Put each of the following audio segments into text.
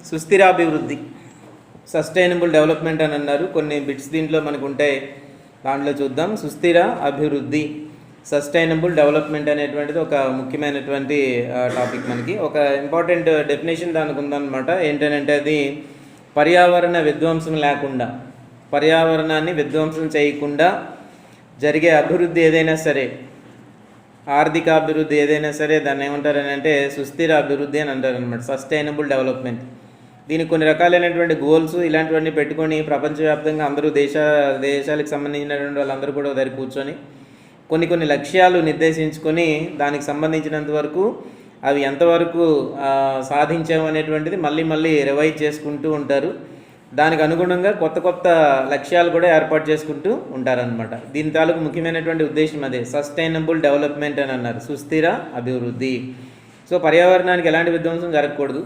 సుస్థిరాభివృద్ధి, sustainable development అని అన్నారు. కొన్ని బిట్స్ దీంట్లో మనకు ఉంటాయి, దాంట్లో చూద్దాం. సుస్థిర అభివృద్ధి, సస్టైనబుల్ డెవలప్మెంట్ అనేటువంటిది ఒక ముఖ్యమైనటువంటి టాపిక్. మనకి ఒక ఇంపార్టెంట్ డెఫినేషన్ దానికి ఉందన్నమాట. ఏంటంటే అది పర్యావరణ విధ్వంసం లేకుండా, పర్యావరణాన్ని విధ్వంసం చేయకుండా జరిగే అభివృద్ధి ఏదైనా సరే, ఆర్థిక అభివృద్ధి ఏదైనా సరే దాన్ని ఏమంటారని అంటే సుస్థిర అభివృద్ధి అని అంటారు అనమాట, సస్టైనబుల్ డెవలప్మెంట్. దీనికి కొన్ని రకాలైనటువంటి గోల్స్ ఇలాంటివన్నీ పెట్టుకొని ప్రపంచవ్యాప్తంగా అందరూ దేశాలకు సంబంధించినటువంటి వాళ్ళందరూ కూడా దగ్గర కూర్చొని కొన్ని లక్ష్యాలు నిర్దేశించుకొని దానికి సంబంధించినంత వరకు అవి ఎంతవరకు సాధించాము అనేటువంటిది మళ్ళీ రివైజ్ చేసుకుంటూ ఉంటారు. దానికి అనుగుణంగా కొత్త లక్ష్యాలు కూడా ఏర్పాటు చేసుకుంటూ ఉంటారనమాట. దీని తాలూకు ముఖ్యమైనటువంటి ఉద్దేశం అదే, సస్టైనబుల్ డెవలప్మెంట్ అని అన్నారు, సుస్థిర అభివృద్ధి. సో పర్యావరణానికి ఎలాంటి విధ్వంసం జరగకూడదు.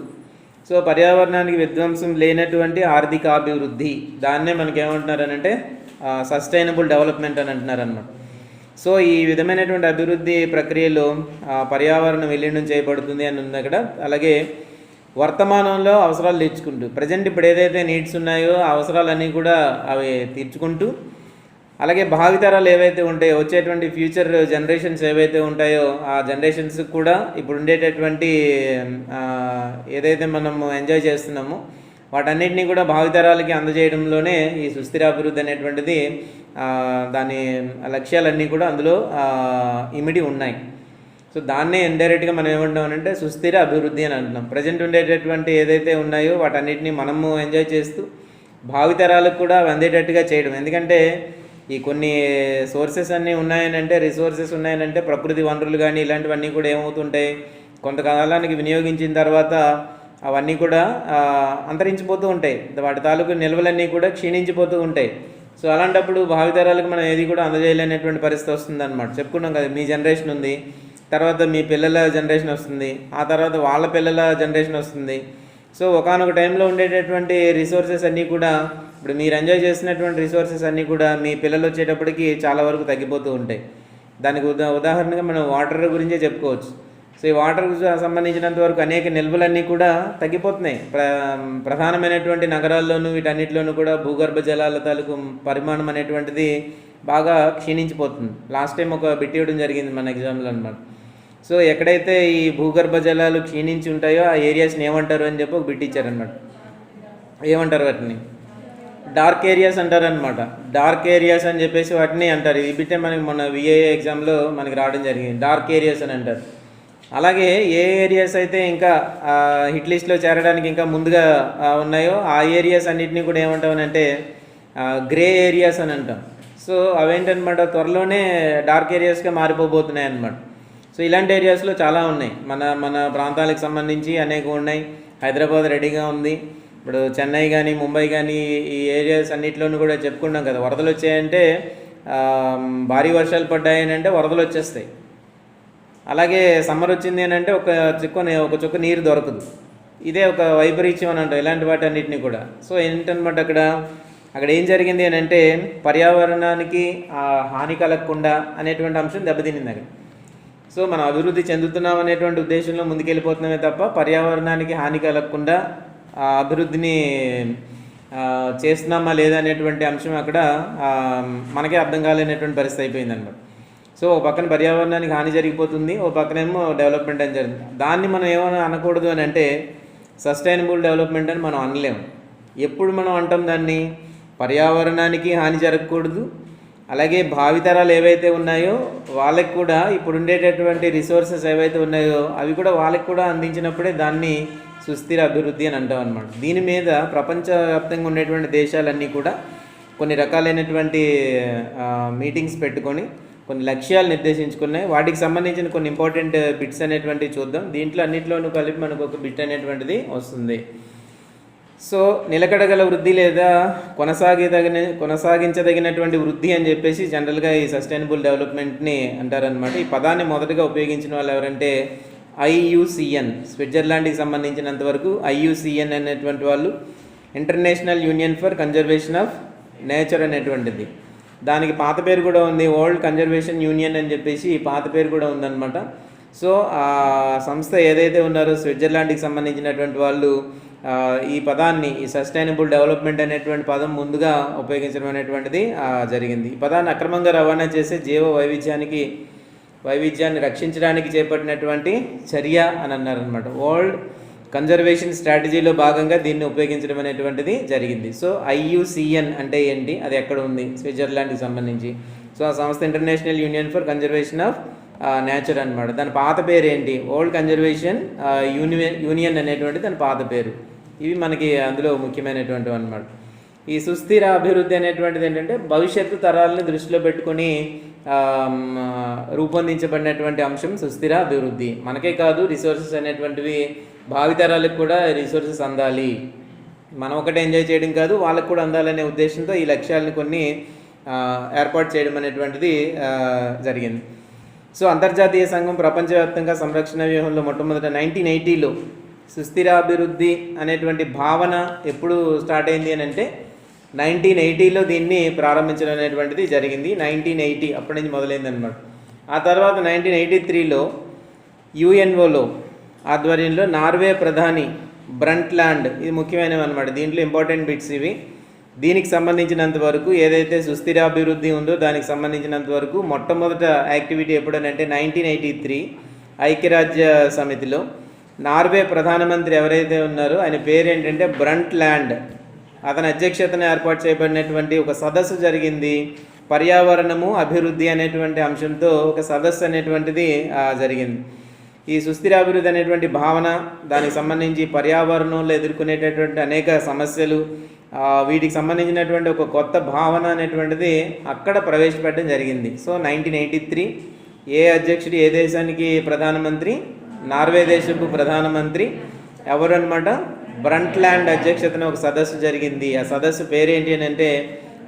సో పర్యావరణానికి విధ్వంసం లేనటువంటి ఆర్థిక అభివృద్ధి, దాన్నే మనకి ఏమంటున్నారనంటే సస్టైనబుల్ డెవలప్మెంట్ అని అంటున్నారనమాట. సో ఈ విధమైనటువంటి అభివృద్ధి ప్రక్రియలో పర్యావరణం విలీనం చేయబడుతుంది అని ఉంది అక్కడ. అలాగే వర్తమానంలో అవసరాలు తీర్చుకుంటూ, ప్రజెంట్ ఇప్పుడు ఏదైతే నీడ్స్ ఉన్నాయో ఆ అవసరాలన్నీ కూడా అవి తీర్చుకుంటూ, అలాగే భావితరాలు ఏవైతే ఉంటాయో, వచ్చేటువంటి ఫ్యూచర్ జనరేషన్స్ ఏవైతే ఉంటాయో ఆ జనరేషన్స్ కూడా ఇప్పుడు ఉండేటటువంటి ఏదైతే మనము ఎంజాయ్ చేస్తున్నామో వాటన్నిటినీ కూడా భావితరాలకి అందజేయడంలోనే ఈ సుస్థిరాభివృద్ధి అనేటువంటిది దాని లక్ష్యాలన్నీ కూడా అందులో ఇమిడి ఉన్నాయి. సో దాన్నే ఇండైరెక్ట్గా మనం ఏమంటున్నామంటే సుస్థిర అభివృద్ధి అని అంటున్నాం. ప్రజెంట్ ఉండేటటువంటి ఏదైతే ఉన్నాయో వాటన్నిటిని మనము ఎంజాయ్ చేస్తూ భావితరాలకు కూడా అందేటట్టుగా చేయడం. ఎందుకంటే ఈ కొన్ని సోర్సెస్ అన్నీ ఉన్నాయనంటే, రిసోర్సెస్ ఉన్నాయనంటే ప్రకృతి వనరులు కానీ ఇలాంటివన్నీ కూడా ఏమవుతుంటాయి, కొంతకాలానికి వినియోగించిన తర్వాత అవన్నీ కూడా అంతరించిపోతూ ఉంటాయి, వాటి తాలూకు నిల్వలన్నీ కూడా క్షీణించిపోతూ ఉంటాయి. సో అలాంటప్పుడు భావితరాలకు మనం ఏది కూడా అందజేయలేనటువంటి పరిస్థితి వస్తుంది అనమాట. చెప్పుకున్నాం కదా, మీ జనరేషన్ ఉంది, తర్వాత మీ పిల్లల జనరేషన్ వస్తుంది, ఆ తర్వాత వాళ్ళ పిల్లల జనరేషన్ వస్తుంది. సో ఒకానొక టైంలో ఉండేటటువంటి రిసోర్సెస్ అన్నీ కూడా, ఇప్పుడు మీరు ఎంజాయ్ చేసినటువంటి రిసోర్సెస్ అన్నీ కూడా మీ పిల్లలు వచ్చేటప్పటికి చాలా వరకు తగ్గిపోతూ ఉంటాయి. దానికి ఉదాహరణగా మనం వాటర్ గురించే చెప్పుకోవచ్చు. సో ఈ వాటర్కు సంబంధించినంత వరకు అనేక నిల్వలన్నీ కూడా తగ్గిపోతున్నాయి. ప్రధానమైనటువంటి నగరాల్లోనూ వీటన్నిటిలోనూ కూడా భూగర్భ జలాల తాలూకు పరిమాణం అనేటువంటిది బాగా క్షీణించిపోతుంది. లాస్ట్ టైం ఒక బిట్ ఇవ్వడం జరిగింది మన ఎగ్జామ్లో అనమాట. సో ఎక్కడైతే ఈ భూగర్భ జలాలు క్షీణించి ఉంటాయో ఆ ఏరియాస్ని ఏమంటారు అని చెప్పి ఒక బిట్ ఇచ్చారనమాట. ఏమంటారు వాటిని? డార్క్ ఏరియాస్ అంటారనమాట. డార్క్ ఏరియాస్ అని చెప్పేసి వాటిని అంటారు. ఈ బిట్టే మనకి మొన్న విఏఏ ఎగ్జామ్లో మనకి రావడం జరిగింది, డార్క్ ఏరియాస్ అని అంటారు. అలాగే ఏ ఏరియాస్ అయితే ఇంకా హిట్ లిస్ట్లో చేరడానికి ఇంకా ముందుగా ఉన్నాయో ఆ ఏరియాస్ అన్నిటినీ కూడా ఏమంటామనంటే గ్రే ఏరియాస్ అని అంటాం. సో అవేంటనమాట త్వరలోనే డార్క్ ఏరియాస్గా మారిపోబోతున్నాయి అన్నమాట. సో ఇలాంటి ఏరియాస్లో చాలా ఉన్నాయి, మన ప్రాంతాలకు సంబంధించి అనేక ఉన్నాయి. హైదరాబాద్ రెడీగా ఉంది. ఇప్పుడు చెన్నై కానీ ముంబై కానీ ఈ ఏరియాస్ అన్నింటిలోనూ కూడా చెప్పుకున్నాం కదా, వరదలు వచ్చాయంటే భారీ వర్షాలు పడ్డాయని అంటే వరదలు వచ్చేస్తాయి. అలాగే సమ్మర్ వచ్చింది అని అంటే ఒక చుక్క నీరు దొరకదు. ఇదే ఒక వైపరీత్యం అని అంటాం ఇలాంటి వాటి అన్నింటినీ కూడా. సో ఏంటనమాట అక్కడ ఏం జరిగింది అని అంటే పర్యావరణానికి హాని కలగకుండా అనేటువంటి అంశం దెబ్బతినింది అక్కడ. సో మనం అభివృద్ధి చెందుతున్నాం అనేటువంటి ఉద్దేశంలో ముందుకెళ్ళిపోతున్నామే తప్ప పర్యావరణానికి హాని కలగకుండా అభివృద్ధిని చేస్తున్నామా లేదా అనేటువంటి అంశం అక్కడ మనకే అర్థం కాలేనటువంటి పరిస్థితి అయిపోయింది అనమాట. సో ఒక పక్కన పర్యావరణానికి హాని జరిగిపోతుంది, ఒక పక్కనేమో డెవలప్మెంట్ అని జరుగుతుంది. దాన్ని మనం ఏమైనా అనకూడదు అని అంటే సస్టైనబుల్ డెవలప్మెంట్ అని మనం అనలేము. ఎప్పుడు మనం అంటాం దాన్ని, పర్యావరణానికి హాని జరగకూడదు, అలాగే భావితరాలు ఏవైతే ఉన్నాయో వాళ్ళకి కూడా ఇప్పుడు ఉండేటటువంటి రిసోర్సెస్ ఏవైతే ఉన్నాయో అవి కూడా వాళ్ళకి కూడా అందించినప్పుడే దాన్ని సుస్థిర అభివృద్ధి అని అంటాం అన్నమాట. దీని మీద ప్రపంచవ్యాప్తంగా ఉండేటువంటి దేశాలన్నీ కూడా కొన్ని రకాలైనటువంటి మీటింగ్స్ పెట్టుకొని కొన్ని లక్ష్యాలు నిర్దేశించుకున్నాయి. వాటికి సంబంధించిన కొన్ని ఇంపార్టెంట్ బిట్స్ అనేటువంటివి చూద్దాం. దీంట్లో అన్నింటిలోనూ కలిపి మనకు ఒక బిట్ అనేటువంటిది వస్తుంది. సో నిలకడగల వృద్ధి లేదా కొనసాగించదగినటువంటి వృద్ధి అని చెప్పేసి జనరల్గా ఈ సస్టైనబుల్ డెవలప్మెంట్ని అంటారనమాట. ఈ పదాన్ని మొదటగా ఉపయోగించిన వాళ్ళు ఎవరంటే IUCN, స్విట్జర్లాండ్కి సంబంధించినంత వరకు IUCN అనేటువంటి వాళ్ళు international union for conservation of nature అనేటువంటిది. దానికి పాత పేరు కూడా ఉంది, వరల్డ్ కన్జర్వేషన్ యూనియన్ అని చెప్పేసి పాత పేరు కూడా ఉందన్నమాట. సో ఆ సంస్థ ఏదైతే ఉన్నారో స్విట్జర్లాండ్కి సంబంధించినటువంటి వాళ్ళు ఈ పదాన్ని, ఈ సస్టైనబుల్ డెవలప్మెంట్ అనేటువంటి పదం ముందుగా ఉపయోగించడం అనేటువంటిది జరిగింది. ఈ పదాన్ని అక్రమంగా రవాణా చేసే జీవ వైవిధ్యాన్ని రక్షించడానికి చేపట్టినటువంటి చర్య అని అన్నారనమాట. వరల్డ్ కన్జర్వేషన్ స్ట్రాటజీలో భాగంగా దీన్ని ఉపయోగించడం అనేటువంటిది జరిగింది. సో IUCN అంటే ఏంటి, అది ఎక్కడ ఉంది, స్విట్జర్లాండ్కి సంబంధించి. సో ఆ సంస్థ international union for conservation of nature అనమాట. దాని పాత పేరు ఏంటి, వరల్డ్ కన్జర్వేషన్ యూనియన్ అనేటువంటి దాని పాత పేరు. ఇవి మనకి అందులో ముఖ్యమైనటువంటివి అన్నమాట. ఈ సుస్థిర అభివృద్ధి అనేటువంటిది ఏంటంటే భవిష్యత్తు తరాలను దృష్టిలో పెట్టుకొని రూపొందించబడినటువంటి అంశం సుస్థిర అభివృద్ధి. మనకే కాదు, రిసోర్సెస్ అనేటువంటివి భావితరాలకు కూడా రిసోర్సెస్ అందాలి, మనం ఒకటే ఎంజాయ్ చేయడం కాదు, వాళ్ళకు కూడా అందాలనే ఉద్దేశంతో ఈ లక్ష్యాలను కొన్ని ఏర్పాటు చేయడం అనేటువంటిది జరిగింది. సో అంతర్జాతీయ సంఘం ప్రపంచవ్యాప్తంగా సంరక్షణ వ్యూహంలో మొట్టమొదట 1980లో సుస్థిరాభివృద్ధి అనేటువంటి భావన ఎప్పుడు స్టార్ట్ అయింది అని అంటే 1980లో దీన్ని ప్రారంభించడం అనేటువంటిది జరిగింది. 1980 అప్పటి నుంచి మొదలైంది అనమాట. ఆ తర్వాత 1983లో UNOలో ఆధ్వర్యంలో నార్వే ప్రధాని బ్రంట్లాండ్, ఇది ముఖ్యమైనవి అనమాట, దీంట్లో ఇంపార్టెంట్ బిట్స్ ఇవి. దీనికి సంబంధించినంత వరకు ఏదైతే సుస్థిరాభివృద్ధి ఉందో దానికి సంబంధించినంత వరకు మొట్టమొదట యాక్టివిటీ ఎప్పుడనంటే 1983 ఐక్యరాజ్య సమితిలో నార్వే ప్రధానమంత్రి ఎవరైతే ఉన్నారో ఆయన పేరు ఏంటంటే బ్రంట్లాండ్, అతని అధ్యక్షతన ఏర్పాటు చేయబడినటువంటి ఒక సదస్సు జరిగింది. పర్యావరణము అభివృద్ధి అనేటువంటి అంశంతో ఒక సదస్సు అనేటువంటిది జరిగింది. ఈ సుస్థిరాభివృద్ధి అనేటువంటి భావన, దానికి సంబంధించి పర్యావరణంలో ఎదుర్కొనేటటువంటి అనేక సమస్యలు, వీటికి సంబంధించినటువంటి ఒక కొత్త భావన అనేటువంటిది అక్కడ ప్రవేశపెట్టడం జరిగింది. సో 1983 ఏ అధ్యక్షుడు, ఏ దేశానికి ప్రధానమంత్రి, నార్వే దేశపు ప్రధానమంత్రి ఎవరు అనమాట, బ్రంట్లాండ్ అధ్యక్షతన ఒక సదస్సు జరిగింది. ఆ సదస్సు పేరేంటి అని అంటే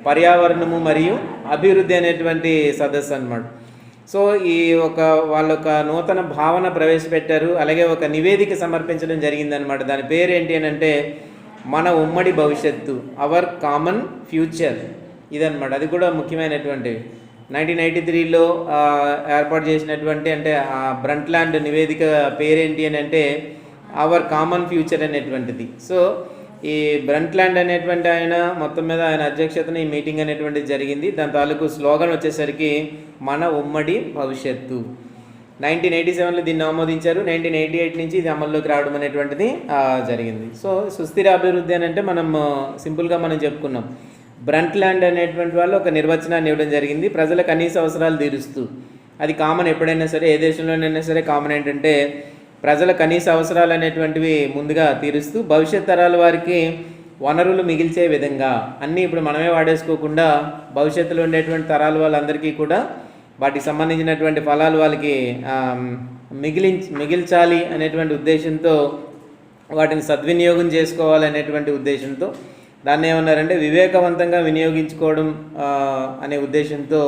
పర్యావరణము మరియు అభివృద్ధి అనేటువంటి సదస్సు అనమాట. సో వాళ్ళొక నూతన భావన ప్రవేశపెట్టారు, అలాగే ఒక నివేదిక సమర్పించడం జరిగిందనమాట. దాని పేరేంటి అని అంటే మన ఉమ్మడి భవిష్యత్తు, అవర్ కామన్ ఫ్యూచర్, ఇదనమాట. అది కూడా ముఖ్యమైనటువంటివి. 1983లో ఏర్పాటు చేసినటువంటి అంటే ఆ బ్రంట్లాండ్ నివేదిక పేరేంటి అని అంటే అవర్ కామన్ ఫ్యూచర్ అనేటువంటిది. సో ఈ బ్రంట్లాండ్ అనేటువంటి ఆయన మొత్తం మీద ఆయన అధ్యక్షతన ఈ మీటింగ్ అనేటువంటిది జరిగింది. దాని తాలూకు స్లోగన్ వచ్చేసరికి మన ఉమ్మడి భవిష్యత్తు. 1987లో దీన్ని ఆమోదించారు. 1988 నుంచి ఇది అమల్లోకి రావడం అనేటువంటిది జరిగింది. సో సుస్థిర అభివృద్ధి అని అంటే మనం సింపుల్గా మనం చెప్పుకున్నాం. బ్రంట్లాండ్ అనేటువంటి వాళ్ళు ఒక నిర్వచనాన్ని ఇవ్వడం జరిగింది, ప్రజల కనీస అవసరాలు తీరుస్తూ. అది కామన్, ఎప్పుడైనా సరే ఏ దేశంలోనైనా సరే కామన్ ఏంటంటే ప్రజల కనీస అవసరాలు అనేటువంటివి ముందుగా తీరుస్తూ భవిష్యత్ తరాల వారికి వనరులు మిగిల్చే విధంగా అన్నీ ఇప్పుడు మనమే వాడేసుకోకుండా భవిష్యత్తులో ఉండేటువంటి తరాల వాళ్ళందరికీ కూడా వాటికి సంబంధించినటువంటి ఫలాలు వాళ్ళకి మిగిల్చాలి అనేటువంటి ఉద్దేశంతో, వాటిని సద్వినియోగం చేసుకోవాలనేటువంటి ఉద్దేశంతో దాన్ని ఏమన్నారంటే వివేకవంతంగా వినియోగించుకోవడం అనే ఉద్దేశంతో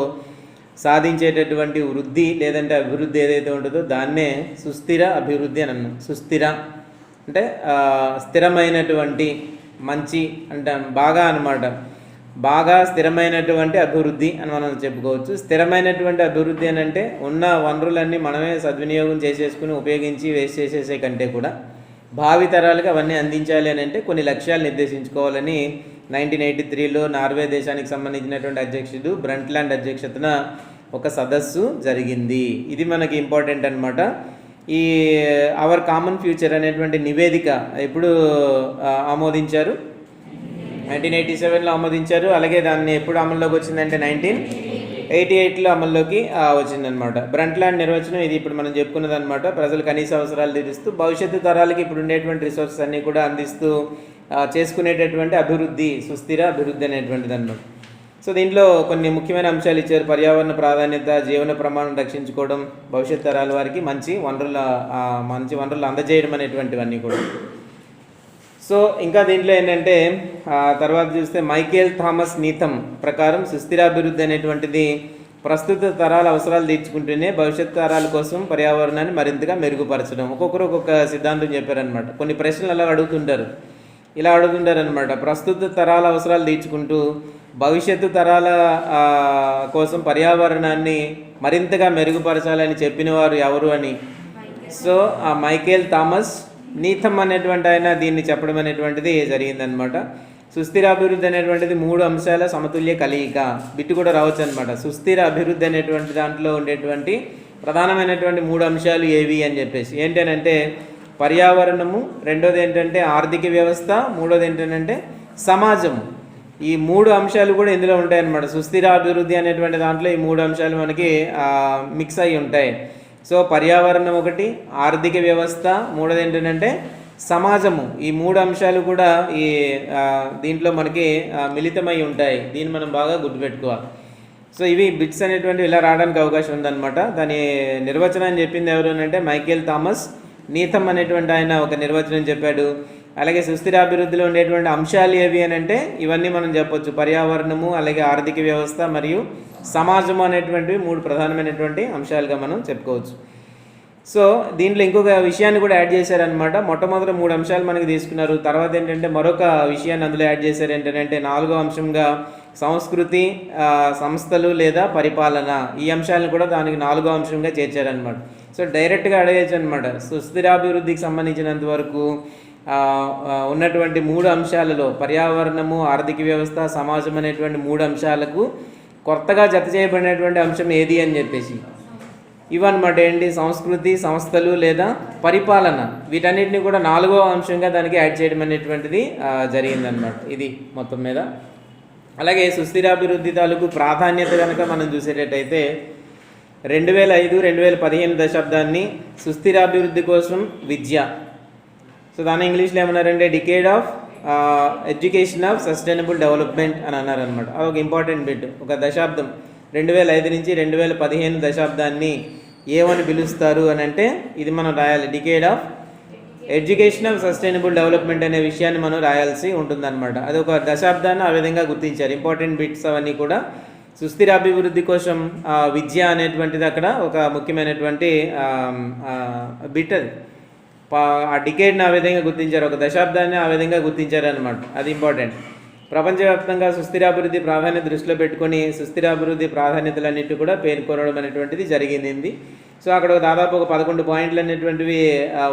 సాధించేటటువంటి వృద్ధి లేదంటే అభివృద్ధి ఏదైతే ఉంటుందో దాన్నే సుస్థిర అభివృద్ధి అని అన్నాం. సుస్థిర అంటే స్థిరమైనటువంటి, మంచి అంటే బాగా అనమాట, బాగా స్థిరమైనటువంటి అభివృద్ధి అని మనం చెప్పుకోవచ్చు. స్థిరమైనటువంటి అభివృద్ధి అని అంటే ఉన్న వనరులన్నీ మనమే సద్వినియోగం చేసేసుకుని ఉపయోగించి వేస్ట్ చేసేసే కంటే కూడా భావితరాలకు అవన్నీ అందించాలి అని అంటే కొన్ని లక్ష్యాలు నిర్దేశించుకోవాలని 1983లో నార్వే దేశానికి సంబంధించినటువంటి అధ్యక్షుడు బ్రంట్లాండ్ అధ్యక్షతన ఒక సదస్సు జరిగింది. ఇది మనకి ఇంపార్టెంట్ అనమాట. ఈ అవర్ కామన్ ఫ్యూచర్ అనేటువంటి నివేదిక ఎప్పుడు ఆమోదించారు, 1987లో ఆమోదించారు. అలాగే దాన్ని ఎప్పుడు అమల్లోకి వచ్చిందంటే 1988లో అమల్లోకి వచ్చిందనమాట. బ్రంట్లాండ్ నిర్వచనం ఇది ఇప్పుడు మనం చెప్పుకున్నది అనమాట. ప్రజలు కనీస అవసరాలు తీరుస్తూ భవిష్యత్తు తరాలకి ఇప్పుడు ఉండేటువంటి రిసోర్సెస్ అన్నీ కూడా అందిస్తూ చేసుకునేటటువంటి అభివృద్ధి, సుస్థిర అభివృద్ధి అనేటువంటిది అనమాట. సో దీంట్లో కొన్ని ముఖ్యమైన అంశాలు ఇచ్చారు. పర్యావరణ ప్రాధాన్యత, జీవన ప్రమాణం రక్షించుకోవడం, భవిష్యత్ తరాల వారికి మంచి వనరులు అందజేయడం అనేటువంటివన్నీ కూడా. సో ఇంకా దీంట్లో ఏంటంటే తర్వాత చూస్తే మైకేల్ థామస్ నీతం ప్రకారం సుస్థిరాభివృద్ధి అనేటువంటిది ప్రస్తుత తరాల అవసరాలు తీర్చుకుంటూనే భవిష్యత్ తరాల కోసం పర్యావరణాన్ని మరింతగా మెరుగుపరచడం. ఒక్కొక్కరు ఒక్కొక్క సిద్ధాంతం చెప్పారనమాట. కొన్ని ప్రశ్నలు అలా అడుగుతుంటారనమాట. ప్రస్తుత తరాల అవసరాలు తీర్చుకుంటూ భవిష్యత్తు తరాల కోసం పర్యావరణాన్ని మరింతగా మెరుగుపరచాలని చెప్పిన వారు ఎవరు అని. సో మైకేల్ థామస్ నీథమ్ అనేటువంటి ఆయన దీన్ని చెప్పడం అనేటువంటిది జరిగిందనమాట. సుస్థిర అభివృద్ధి అనేటువంటిది 3 అంశాల సమతుల్య కలయిక. బిట్టు కూడా రావచ్చు అనమాట. సుస్థిర అభివృద్ధి అనేటువంటి దాంట్లో ఉండేటువంటి ప్రధానమైనటువంటి 3 అంశాలు ఏవి అని చెప్పేసి ఏంటంటే పర్యావరణము, రెండోది ఏంటంటే ఆర్థిక వ్యవస్థ, మూడోది ఏంటంటే సమాజము. ఈ 3 అంశాలు కూడా ఇందులో ఉంటాయన్నమాట. సుస్థిర అభివృద్ధి అనేటువంటి దాంట్లో ఈ 3 అంశాలు మనకి మిక్స్ అయి ఉంటాయి. సో పర్యావరణం ఒకటి, ఆర్థిక వ్యవస్థ, మూడోది ఏంటంటే సమాజము. ఈ 3 అంశాలు కూడా ఈ దీంట్లో మనకి మిళితమై ఉంటాయి. దీన్ని మనం బాగా గుర్తుపెట్టుకోవాలి. సో ఇవి బిట్స్ అనేటువంటివి ఇలా రావడానికి అవకాశం ఉందన్నమాట. దాని నిర్వచనాన్ని చెప్పింది ఎవరు అంటే మైకేల్ థామస్. నీథమ్ అనేటువంటి ఆయన ఒక నిర్వచనం చెప్పాడు. అలాగే సుస్థిరాభివృద్ధిలో ఉండేటువంటి అంశాలు ఏవి అని అంటే ఇవన్నీ మనం చెప్పొచ్చు. పర్యావరణము, అలాగే ఆర్థిక వ్యవస్థ మరియు సమాజము అనేటువంటివి 3 ప్రధానమైనటువంటి అంశాలుగా మనం చెప్పుకోవచ్చు. సో దీంట్లో ఇంకొక విషయాన్ని కూడా యాడ్ చేశారనమాట. మొట్టమొదటి 3 అంశాలు మనకి తీసుకున్నారు. తర్వాత ఏంటంటే మరొక విషయాన్ని అందులో యాడ్ చేశారు. ఏంటంటే 4వ అంశంగా సంస్కృతి, సంస్థలు లేదా పరిపాలన, ఈ అంశాలను కూడా దానికి 4వ అంశంగా చేర్చారనమాట. సో డైరెక్ట్గా అడగచ్చు అనమాట. సుస్థిరాభివృద్ధికి సంబంధించినంత వరకు ఉన్నటువంటి 3 అంశాలలో పర్యావరణము, ఆర్థిక వ్యవస్థ, సమాజం అనేటువంటి 3 అంశాలకు కొత్తగా జత చేయబడినటువంటి అంశం ఏది అని చెప్పేసి ఇవన్నమాట. ఏంటి? సంస్కృతి, సంస్థలు లేదా పరిపాలన. వీటన్నిటిని కూడా 4వ అంశంగా దానికి యాడ్ చేయడం అనేటువంటిది జరిగిందనమాట. ఇది మొత్తం మీద. అలాగే సుస్థిరాభివృద్ధి తాలూకు ప్రాధాన్యత కనుక మనం చూసేటట్టయితే 2005-2015 దశాబ్దాన్ని సుస్థిరాభివృద్ధి కోసం విద్య, సో దాన్ని ఇంగ్లీష్లో ఏమన్నారంటే decade of education of sustainable development అని అన్నారనమాట. అది ఒక ఇంపార్టెంట్ బిట్. ఒక దశాబ్దం 2005 నుంచి 2015 దశాబ్దాన్ని ఏమని పిలుస్తారు అని అంటే ఇది మనం రాయాలి. Decade of education of sustainable development అనే విషయాన్ని మనం రాయాల్సి ఉంటుందన్నమాట. అది ఒక దశాబ్దాన్ని ఆ విధంగా గుర్తించారు. ఇంపార్టెంట్ బిట్స్ అవన్నీ కూడా. సుస్థిరాభివృద్ధి కోసం విద్య అనేటువంటిది అక్కడ ఒక ముఖ్యమైనటువంటి బిట్. అది ఆ డికేడ్ని ఆ విధంగా గుర్తించారు, ఒక దశాబ్దాన్ని ఆ విధంగా గుర్తించారనమాట. అది ఇంపార్టెంట్. ప్రపంచవ్యాప్తంగా సుస్థిరాభివృద్ధి ప్రాధాన్యత దృష్టిలో పెట్టుకొని సుస్థిరాభివృద్ధి ప్రాధాన్యతలన్నిటి కూడా పేర్కొనడం అనేటువంటిది జరిగింది. సో అక్కడ దాదాపు ఒక 11 పాయింట్లు అనేటువంటివి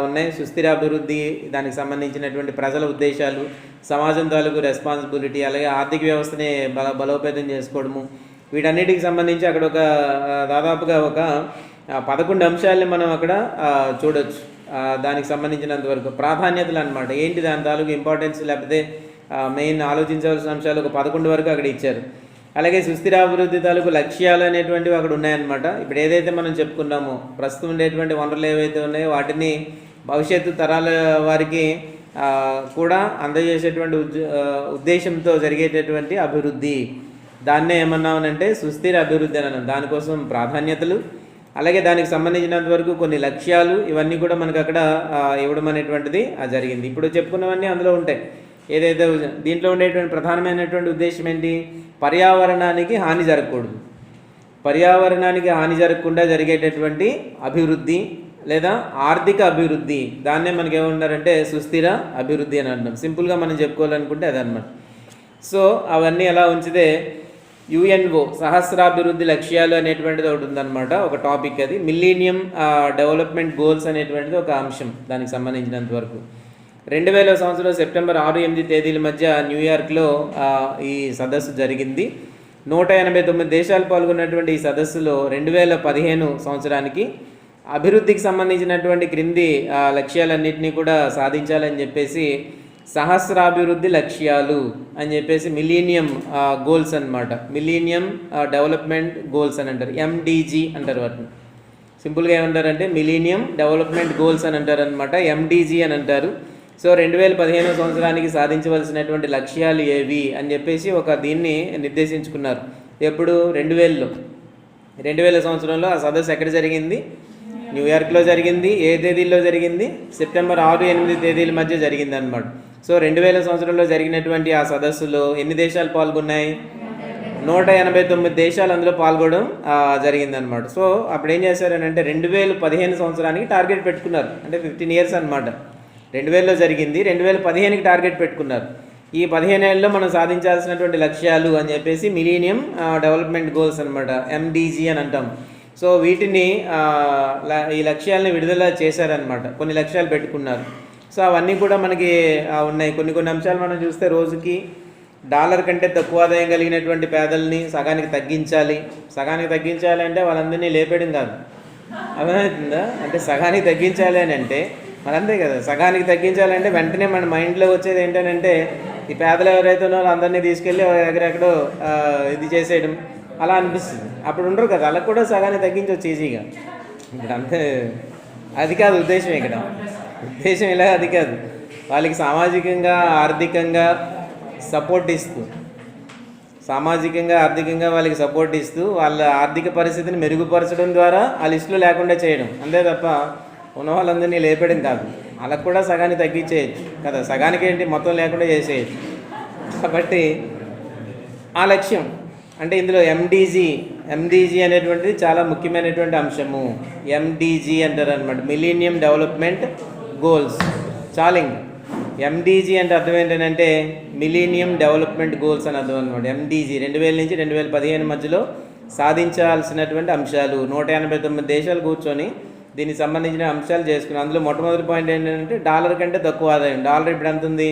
ఉన్నాయి. సుస్థిరాభివృద్ధి, దానికి సంబంధించినటువంటి ప్రజల ఉద్దేశాలు, సమాజం తాలూకు రెస్పాన్సిబిలిటీ, అలాగే ఆర్థిక వ్యవస్థని బలోపేతం చేసుకోవడము, వీటన్నిటికి సంబంధించి అక్కడ ఒక దాదాపుగా ఒక 11 అంశాలని మనం అక్కడ చూడొచ్చు. దానికి సంబంధించినంత వరకు ప్రాధాన్యతలు అనమాట. ఏంటి దాని తాలూకు ఇంపార్టెన్స్, లేకపోతే మెయిన్ ఆలోచించవలసిన అంశాలు ఒక 11 వరకు అక్కడ ఇచ్చారు. అలాగే సుస్థిరాభివృద్ధి తాలూకు లక్ష్యాలు అనేటువంటివి అక్కడ ఉన్నాయన్నమాట. ఇప్పుడు ఏదైతే మనం చెప్పుకున్నామో ప్రస్తుతం ఉండేటువంటి వనరులు ఏవైతే ఉన్నాయో వాటిని భవిష్యత్తు తరాల వారికి కూడా అందజేసేటువంటి ఉద్దేశంతో జరిగేటటువంటి అభివృద్ధి, దాన్నే ఏమన్నామనంటే సుస్థిర అభివృద్ధి అని అన్నాం. దానికోసం ప్రాధాన్యతలు, అలాగే దానికి సంబంధించినంత వరకు కొన్ని లక్ష్యాలు, ఇవన్నీ కూడా మనకు అక్కడ ఇవ్వడం అనేటువంటిది జరిగింది. ఇప్పుడు చెప్పుకున్నవన్నీ అందులో ఉంటాయి. ఏదైతే దీంట్లో ఉండేటువంటి ప్రధానమైనటువంటి ఉద్దేశం ఏంటి? పర్యావరణానికి హాని జరగకూడదు. పర్యావరణానికి హాని జరగకుండా జరిగేటటువంటి అభివృద్ధి లేదా ఆర్థిక అభివృద్ధి, దాన్నే మనకి ఏమన్నారంటే సుస్థిర అభివృద్ధి అని అంటాం. సింపుల్గా మనం చెప్పుకోవాలనుకుంటే అదనమాట. సో అవన్నీ ఎలా ఉంచితే యుఎన్ఓ సహస్రాభివృద్ధి లక్ష్యాలు అనేటువంటిది ఒకటి ఉందన్నమాట, ఒక టాపిక్. అది మిలీనియం డెవలప్మెంట్ గోల్స్ అనేటువంటిది ఒక అంశం. దానికి సంబంధించినంత వరకు 2000 సంవత్సరం సెప్టెంబర్ 6-8 తేదీల మధ్య న్యూయార్క్లో ఈ సదస్సు జరిగింది. 189 దేశాలు పాల్గొన్నటువంటి ఈ సదస్సులో 2015 సంవత్సరానికి అభివృద్ధికి సంబంధించినటువంటి క్రింది లక్ష్యాలన్నింటినీ కూడా సాధించాలని చెప్పేసి సహస్రాభివృద్ధి లక్ష్యాలు అని చెప్పేసి మిలీనియం గోల్స్ అనమాట. మిలీనియం డెవలప్మెంట్ గోల్స్ అని అంటారు, ఎండిజి అంటారు వాటిని. సింపుల్గా ఏమంటారంటే మిలీనియం డెవలప్మెంట్ గోల్స్ అని అంటారు అనమాట, ఎండిజి అని అంటారు. సో 2015 సంవత్సరానికి సాధించవలసినటువంటి లక్ష్యాలు ఏవి అని చెప్పేసి ఒక దీన్ని నిర్దేశించుకున్నారు. ఎప్పుడు? 2000లో. 2000 సంవత్సరంలో ఆ సదస్సు ఎక్కడ జరిగింది? న్యూయార్క్లో జరిగింది. ఏ తేదీల్లో జరిగింది? సెప్టెంబర్ 6-8 తేదీల మధ్య జరిగింది అనమాట. సో 2000 సంవత్సరంలో జరిగినటువంటి ఆ సదస్సులో ఎన్ని దేశాలు పాల్గొన్నాయి? 189 దేశాలు అందులో పాల్గొనడం జరిగిందనమాట. సో అప్పుడు ఏం చేశారనంటే 2015 సంవత్సరానికి టార్గెట్ పెట్టుకున్నారు. అంటే 15 ఇయర్స్ అనమాట. 2000లో జరిగింది, 2015కి టార్గెట్ పెట్టుకున్నారు. ఈ 15 ఏళ్ళలో మనం సాధించాల్సినటువంటి లక్ష్యాలు అని చెప్పేసి మిలీనియం డెవలప్మెంట్ గోల్స్ అనమాట, ఎండిజి అని అంటాం. సో వీటిని ఈ లక్ష్యాలని విడుదల చేశారనమాట. కొన్ని లక్ష్యాలు పెట్టుకున్నారు. సో సో అవన్నీ కూడా మనకి ఉన్నాయి. కొన్ని కొన్ని అంశాలు మనం చూస్తే రోజుకి డాలర్ కంటే తక్కువ ఆదాయం కలిగినటువంటి పేదల్ని సగానికి తగ్గించాలి అంటే వాళ్ళందరినీ లేపేయడం కాదు, అర్థమవుతుందా? అంటే సగానికి తగ్గించాలి అని అంటే మరి అంతే కదా, సగానికి తగ్గించాలంటే వెంటనే మన మైండ్లో వచ్చేది ఏంటంటే ఈ పేదలు ఎవరైతే ఉన్నారో అందరినీ తీసుకెళ్ళి ఎక్కడెక్కడో ఇది చేసేయడం అలా అనిపిస్తుంది. అప్పుడు ఉండరు కదా, అలా కూడా సగానికి తగ్గించవచ్చు ఈజీగా. ఇప్పుడు అంతే, అది కాదు ఉద్దేశం. ఇక్కడ ఉద్దేశం ఇలా అది కాదు, వాళ్ళకి సామాజికంగా ఆర్థికంగా సపోర్ట్ ఇస్తూ వాళ్ళకి సపోర్ట్ ఇస్తూ వాళ్ళ ఆర్థిక పరిస్థితిని మెరుగుపరచడం ద్వారా ఆ లిస్టులో లేకుండా చేయడం అంతే తప్ప ఉన్న వాళ్ళందరినీ లేపడం కాదు. అలా కూడా సగానికి తగ్గించేయచ్చు కదా, సగానికి ఏంటి మొత్తం లేకుండా చేసేయచ్చు. కాబట్టి ఆ లక్ష్యం అంటే ఇందులో ఎండీజీ అనేటువంటిది చాలా ముఖ్యమైనటువంటి అంశము. ఎండీజీ అంటారు అనమాట, మిలీనియం డెవలప్మెంట్ గోల్స్. చాలింగ్ ఎండీజీ అంటే అర్థం ఏంటంటే మిలీనియం డెవలప్మెంట్ గోల్స్ అని అర్థం అనమాట. ఎండీజీ 2000 నుంచి 2015 మధ్యలో సాధించాల్సినటువంటి అంశాలు. 189 దేశాలు కూర్చొని దీనికి సంబంధించిన అంశాలు చేసుకున్నాం. అందులో మొట్టమొదటి పాయింట్ ఏంటంటే డాలర్ కంటే తక్కువ ఆదాయం. డాలర్ ఇప్పుడు ఎంత ఉంది?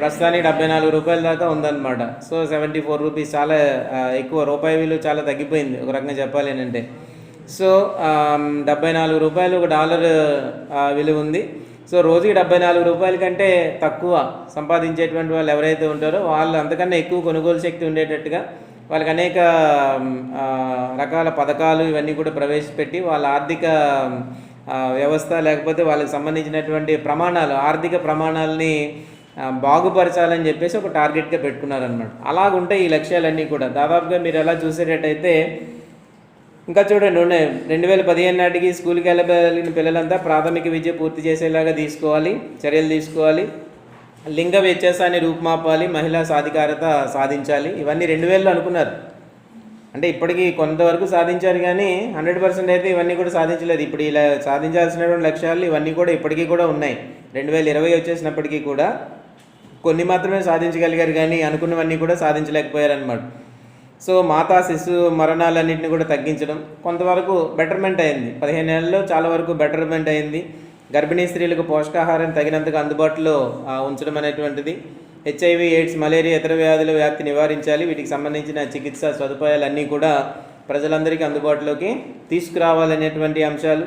ప్రస్తుతానికి 74 రూపాయల దాకా ఉందన్నమాట. సో 74 రూపీస్, చాలా ఎక్కువ. రూపాయి విలువ చాలా తగ్గిపోయింది ఒక రకంగా చెప్పాలి అంటే. సో 74 రూపాయలు ఒక డాలర్ విలువ ఉంది. సో రోజుకి 74 రూపాయల కంటే తక్కువ సంపాదించేటువంటి వాళ్ళు ఎవరైతే ఉంటారో వాళ్ళు అంతకన్నా ఎక్కువ కొనుగోలు శక్తి ఉండేటట్టుగా వాళ్ళకి అనేక రకాల పథకాలు ఇవన్నీ కూడా ప్రవేశపెట్టి వాళ్ళ ఆర్థిక వ్యవస్థ లేకపోతే వాళ్ళకి సంబంధించినటువంటి ప్రమాణాలు, ఆర్థిక ప్రమాణాలని బాగుపరచాలని చెప్పేసి ఒక టార్గెట్గా పెట్టుకున్నారనమాట. అలాగుంటాయి ఈ లక్ష్యాలన్నీ కూడా. దాదాపుగా మీరు ఎలా చూసేటట్టయితే ఇంకా చూడండి ఉన్నాయి. 2015 నాటికి స్కూల్కి వెళ్ళగలిగిన పిల్లలంతా ప్రాథమిక విద్య పూర్తి చేసేలాగా చర్యలు తీసుకోవాలి. లింగ వ్యత్యాసాన్ని రూపుమాపాలి, మహిళా సాధికారత సాధించాలి. ఇవన్నీ 2000లో అనుకున్నారు. అంటే ఇప్పటికీ కొంతవరకు సాధించారు కానీ 100% అయితే ఇవన్నీ కూడా సాధించలేదు. ఇప్పుడు ఇలా సాధించాల్సినటువంటి లక్ష్యాలు ఇవన్నీ కూడా ఇప్పటికీ కూడా ఉన్నాయి. 2020 వచ్చేసినప్పటికీ కూడా కొన్ని మాత్రమే సాధించగలిగారు కానీ అనుకున్నవన్నీ కూడా సాధించలేకపోయారన్నమాట. సో మాతా శిశు మరణాలన్నింటినీ కూడా తగ్గించడం కొంతవరకు బెటర్మెంట్ అయింది. 15 ఏళ్ళలో చాలా వరకు బెటర్మెంట్ అయింది. గర్భిణీ స్త్రీలకు పోషకాహారం తగినంతగా అందుబాటులో ఉంచడం అనేటువంటిది. హెచ్ఐవి, ఎయిడ్స్, మలేరియా, ఇతర వ్యాధుల వ్యాప్తి నివారించాలి. వీటికి సంబంధించిన చికిత్సా సదుపాయాలన్నీ కూడా ప్రజలందరికీ అందుబాటులోకి తీసుకురావాలనేటువంటి అంశాలు.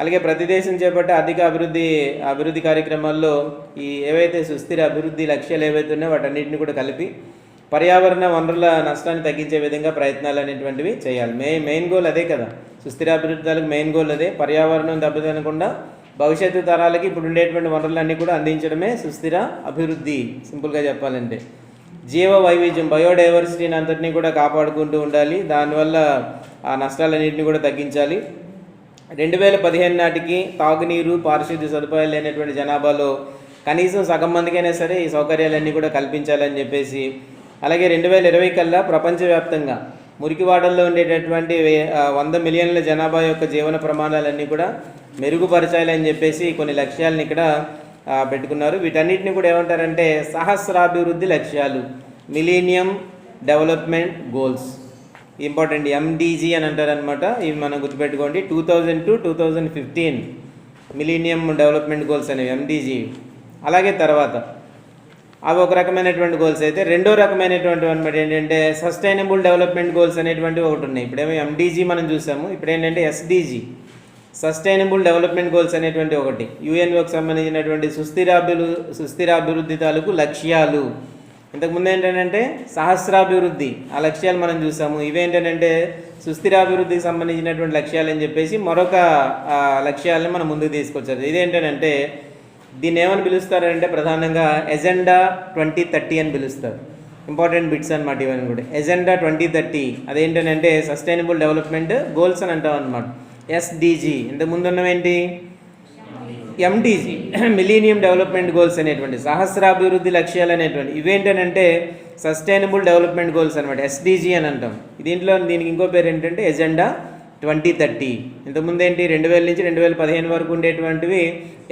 అలాగే ప్రతి దేశం చేపట్టే ఆర్థిక అభివృద్ధి కార్యక్రమాల్లో ఈ ఏవైతే సుస్థిర అభివృద్ధి లక్ష్యాలు ఏవైతే ఉన్నాయో వాటన్నిటిని కూడా కలిపి పర్యావరణ వనరుల నష్టాన్ని తగ్గించే విధంగా ప్రయత్నాలు అనేటువంటివి చేయాలి. మెయిన్ గోల్ అదే కదా, సుస్థిరాభివృద్ధికి మెయిన్ గోల్ అదే. పర్యావరణం దెబ్బతినకుండా భవిష్యత్తు తరాలకి ఇప్పుడు ఉండేటువంటి వనరులన్నీ కూడా అందించడమే సుస్థిర అభివృద్ధి. సింపుల్గా చెప్పాలంటే జీవ వైవిధ్యం, బయోడైవర్సిటీని అంతటినీ కూడా కాపాడుకుంటూ ఉండాలి. దానివల్ల ఆ నష్టాలన్నింటినీ కూడా తగ్గించాలి. 2015 నాటికి తాగునీరు, పారిశుద్ధ్య సదుపాయాలు లేనటువంటి జనాభాలో కనీసం సగం మందికైనా సరే ఈ సౌకర్యాలన్నీ కూడా కల్పించాలని చెప్పేసి, అలాగే 2020 కల్లా ప్రపంచవ్యాప్తంగా మురికివాడల్లో ఉండేటటువంటి 100 మిలియన్ల జనాభా యొక్క జీవన ప్రమాణాలన్నీ కూడా మెరుగుపరచాలని చెప్పేసి కొన్ని లక్ష్యాలను ఇక్కడ పెట్టుకున్నారు. వీటన్నిటిని కూడా ఏమంటారంటే సహస్రాభివృద్ధి లక్ష్యాలు, మిలీనియం డెవలప్మెంట్ గోల్స్. ఇంపార్టెంట్ ఎండీజీ అని అంటారనమాట. ఇవి మనం గుర్తుపెట్టుకోండి. 2000 to 2015 మిలీనియం డెవలప్మెంట్ గోల్స్ అనేవి ఎండీజీ. అలాగే తర్వాత అవి ఒక రకమైనటువంటి గోల్స్ అయితే, రెండో రకమైనటువంటి అనమాట ఏంటంటే సస్టైనబుల్ డెవలప్మెంట్ గోల్స్ అనేటువంటివి ఒకటి ఉన్నాయి. ఇప్పుడేమో ఎండీజీ మనం చూసాము, ఇప్పుడు ఏంటంటే ఎస్డీజీ, సస్టైనబుల్ డెవలప్మెంట్ గోల్స్ అనేటువంటి ఒకటి. యుఎన్ఓకి సంబంధించినటువంటి సుస్థిరాభివృద్ధి తాలూకు లక్ష్యాలు. ఇంతకుముందు ఏంటంటే సహస్రాభివృద్ధి, ఆ లక్ష్యాలు మనం చూసాము. ఇవేంటంటే సుస్థిరాభివృద్ధికి సంబంధించినటువంటి లక్ష్యాలు అని చెప్పేసి మరొక లక్ష్యాలను మనం ముందుకు తీసుకొచ్చారు. ఇదేంటంటే దీన్ని ఏమని పిలుస్తారంటే ప్రధానంగా ఎజెండా 2030 అని పిలుస్తారు. ఇంపార్టెంట్ బిట్స్ అనమాట ఇవన్నీ కూడా. ఎజెండా 2030 అదేంటంటే సస్టైనబుల్ డెవలప్మెంట్ గోల్స్ అని అంటాం అనమాట. ఎస్డిజి ఇంతకుముందు ఉన్నవేంటి? ఎండీజీ, మిలీనియం డెవలప్మెంట్ గోల్స్ అనేటువంటి సహస్రాభివృద్ధి లక్ష్యాలు అనేటువంటి. ఇవేంటంటే సస్టైనబుల్ డెవలప్మెంట్ గోల్స్ అనమాట, ఎస్డిజి అని అంటాం. దీనికి ఇంకో పేరు ఏంటంటే ఎజెండా 2030. ఇంతకుముందు ఏంటి 2000 నుంచి 2015 వరకు ఉండేటువంటివి